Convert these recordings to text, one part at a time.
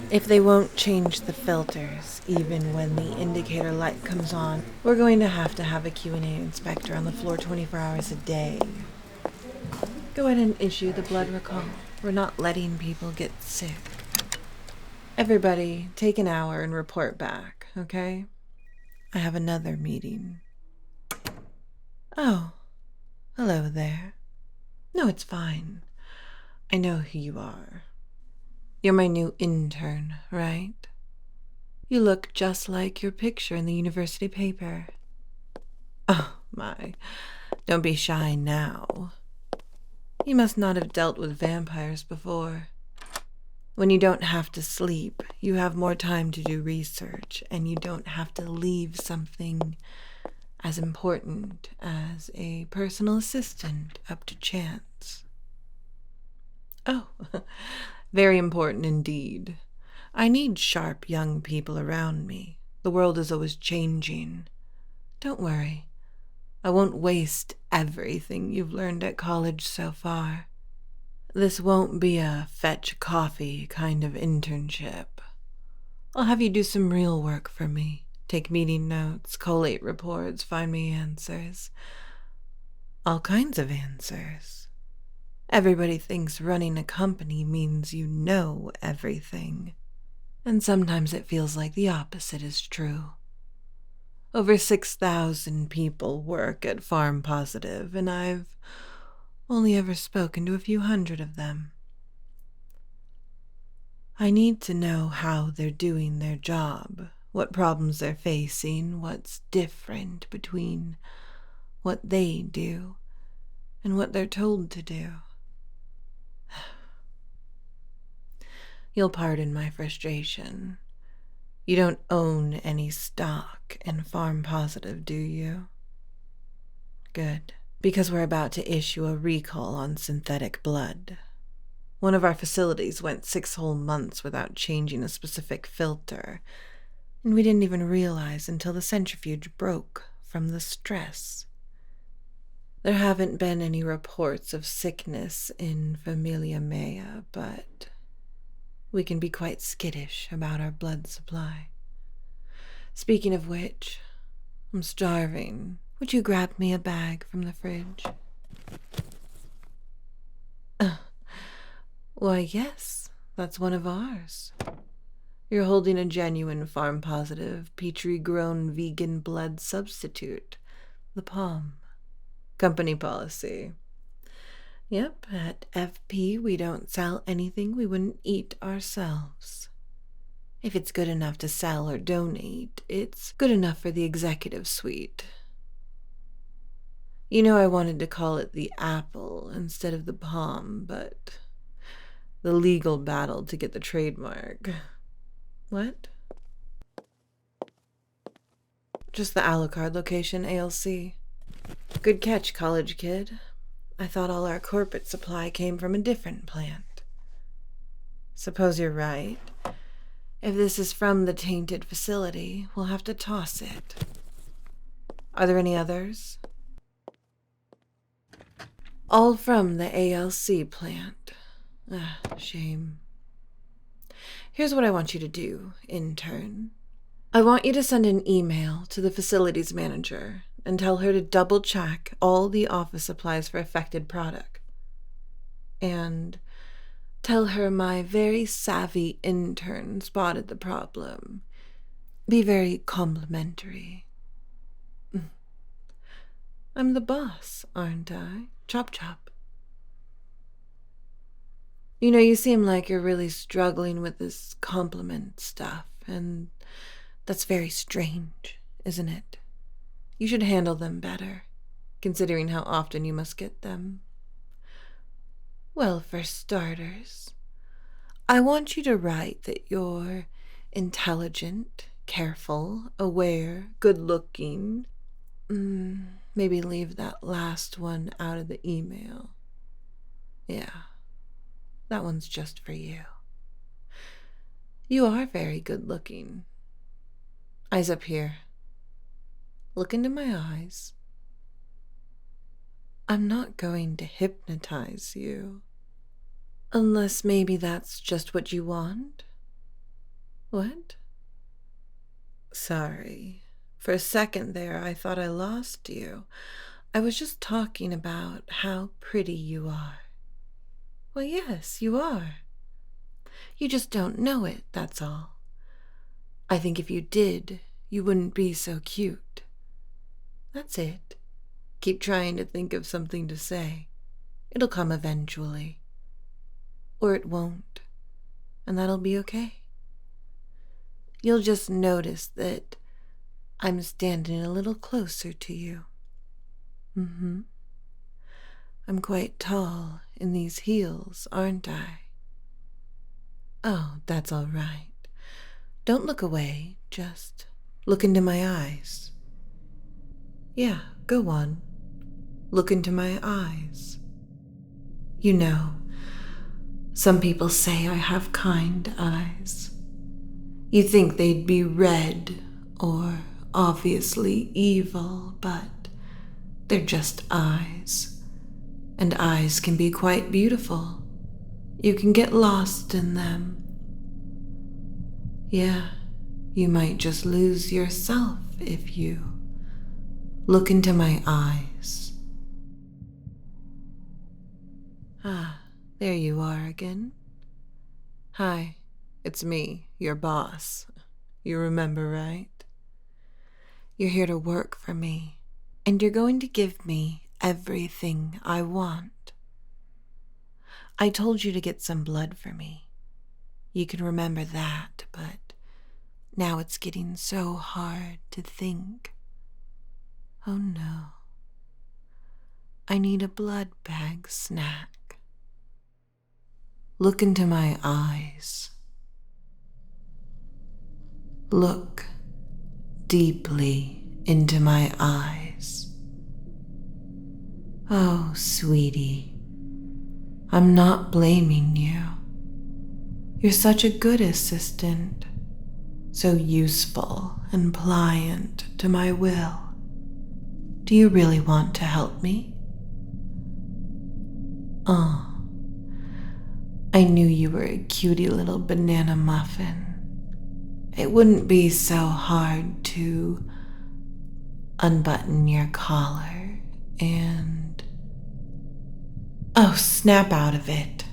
If they won't change the filters, even when the indicator light comes on, we're going to have a Q&A inspector on the floor 24 hours a day. Go ahead and issue the blood recall. We're not letting people get sick. Everybody, take an hour and report back, okay? I have another meeting. Oh, hello there. No, it's fine. I know who you are. You're my new intern, right? You look just like your picture in the university paper. Oh, my. Don't be shy now. You must not have dealt with vampires before. When you don't have to sleep, you have more time to do research, and you don't have to leave something as important as a personal assistant up to chance. Oh, very important indeed. I need sharp young people around me. The world is always changing. Don't worry. I won't waste everything you've learned at college so far. This won't be a fetch coffee kind of internship. I'll have you do some real work for me. Take meeting notes, collate reports, find me answers. All kinds of answers. Everybody thinks running a company means you know everything. And sometimes it feels like the opposite is true. Over 6,000 people work at Farm Positive, and I've only ever spoken to a few hundred of them. I need to know how they're doing their job, what problems they're facing, what's different between what they do and what they're told to do. You'll pardon my frustration. You don't own any stock in Farm Positive, do you? Good, because we're about to issue a recall on synthetic blood. One of our facilities went 6 whole months without changing a specific filter, and we didn't even realize until the centrifuge broke from the stress. There haven't been any reports of sickness in Familia Mea, but we can be quite skittish about our blood supply. Speaking of which, I'm starving. Would you grab me a bag from the fridge? Why, yes, that's one of ours. You're holding a genuine Farm Positive, Petri-grown vegan blood substitute, the POM. Company policy. Yep, at FP we don't sell anything we wouldn't eat ourselves. If it's good enough to sell or donate, it's good enough for the executive suite. You know, I wanted to call it the apple instead of the palm, but the legal battle to get the trademark. What? Just the Alucard location, ALC. Good catch, college kid. I thought all our corporate supply came from a different plant. Suppose you're right. If this is from the tainted facility, we'll have to toss it. Are there any others? All from the ALC plant. Shame. Here's what I want you to do, intern. I want you to send an email to the facilities manager and tell her to double-check all the office supplies for affected product. And tell her my very savvy intern spotted the problem. Be very complimentary. I'm the boss, aren't I? Chop chop. You know, you seem like you're really struggling with this compliment stuff, and that's very strange, isn't it? You should handle them better, considering how often you must get them. Well, for starters, I want you to write that you're intelligent, careful, aware, good-looking. Maybe leave that last one out of the email. Yeah, that one's just for you. You are very good-looking. Eyes up here. Look into my eyes. I'm not going to hypnotize you. Unless maybe that's just what you want? What? Sorry. For a second there, I thought I lost you. I was just talking about how pretty you are. Well, yes, you are. You just don't know it, that's all. I think if you did, you wouldn't be so cute. That's it. Keep trying to think of something to say. It'll come eventually. Or it won't, and that'll be okay. You'll just notice that I'm standing a little closer to you. I'm quite tall in these heels, aren't I? Oh, that's all right. Don't look away, just look into my eyes. Yeah, go on. Look into my eyes. You know, some people say I have kind eyes. You think they'd be red or obviously evil, but they're just eyes. And eyes can be quite beautiful. You can get lost in them. Yeah, you might just lose yourself if you look into my eyes. Ah, there you are again. Hi, it's me, your boss. You remember, right? You're here to work for me, and you're going to give me everything I want. I told you to get some blood for me. You can remember that, but now it's getting so hard to think. Oh no. I need a blood bag snack. Look into my eyes. Look deeply into my eyes. Oh, sweetie, I'm not blaming you. You're such a good assistant, so useful and pliant to my will. Do you really want to help me? Oh, I knew you were a cutie little banana muffin. It wouldn't be so hard to unbutton your collar and... Oh, snap out of it.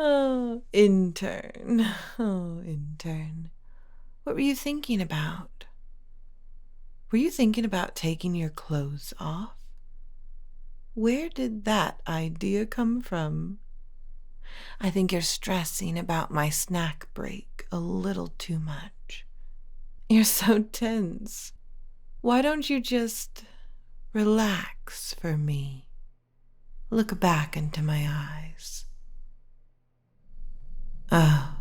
Oh, intern. Oh, intern. What were you thinking about? Were you thinking about taking your clothes off? Where did that idea come from? I think you're stressing about my snack break a little too much. You're so tense. Why don't you just relax for me? Look back into my eyes. Oh,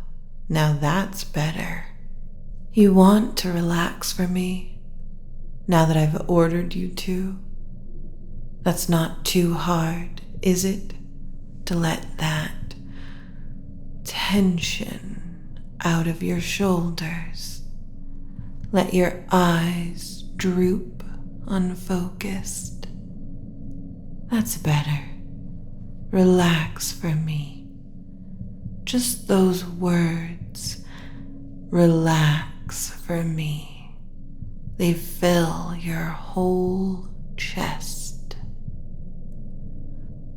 now that's better. You want to relax for me, now that I've ordered you to? That's not too hard, is it? To let that tension out of your shoulders. Let your eyes droop unfocused. That's better. Relax for me. Just those words. Relax for me. They fill your whole chest.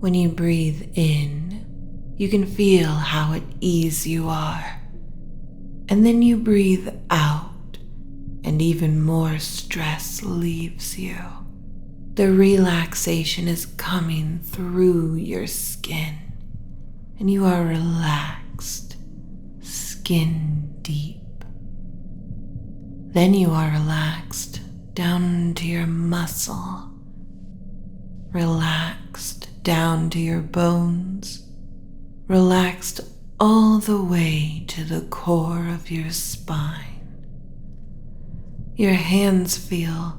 When you breathe in, you can feel how at ease you are. And then you breathe out, and even more stress leaves you. The relaxation is coming through your skin, and you are relaxed, skin deep. Then you are relaxed down to your muscle, relaxed down to your bones, relaxed all the way to the core of your spine. Your hands feel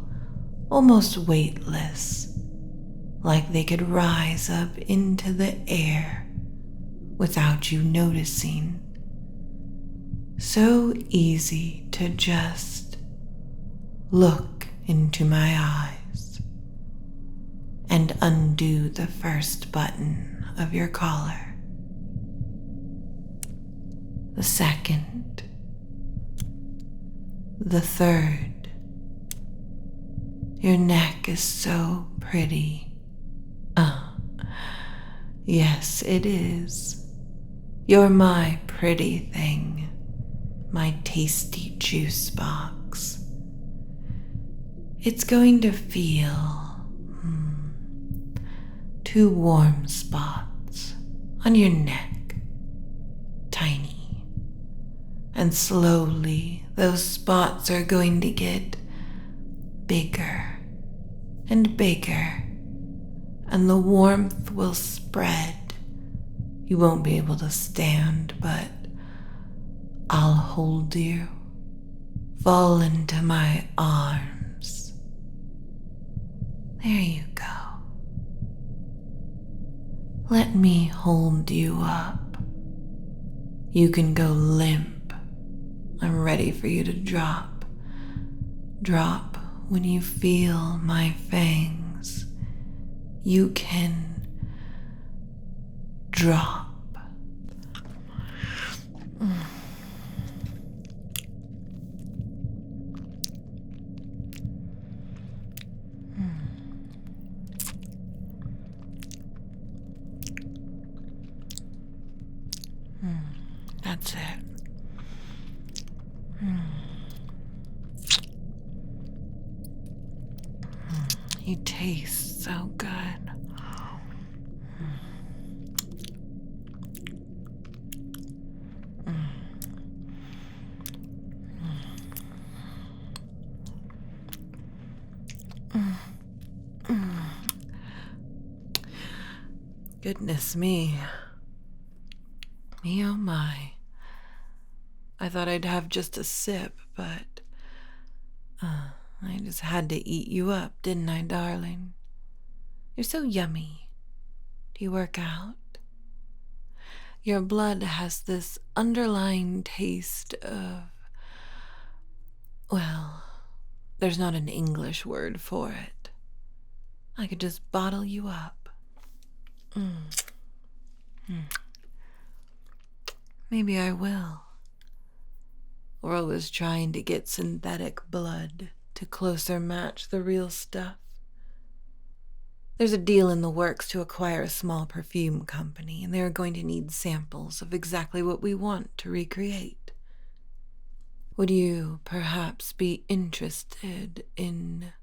almost weightless, like they could rise up into the air without you noticing. So easy to just look into my eyes and undo the first button of your collar. the second, the third. Your neck is so pretty. Yes, it is. You're my pretty thing, my tasty juice box. It's going to feel 2 warm spots on your neck, tiny. And slowly those spots are going to get bigger and bigger, and the warmth will spread. You won't be able to stand, but I'll hold you. Fall into my arms. There you go. Let me hold you up. You can go limp. I'm ready for you to drop. Drop when you feel my fangs. You can drop. That's it. You taste so good. Goodness me. Me oh my. I thought I'd have just a sip, but I just had to eat you up, didn't I, darling? You're so yummy. Do you work out? Your blood has this underlying taste of, well, there's not an English word for it. I could just bottle you up. Maybe I will. We're always trying to get synthetic blood to closer match the real stuff. There's a deal in the works to acquire a small perfume company, and they're going to need samples of exactly what we want to recreate. Would you perhaps be interested in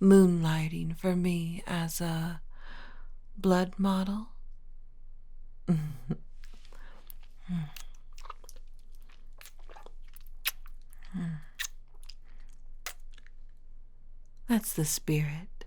moonlighting for me as a blood model? That's the spirit.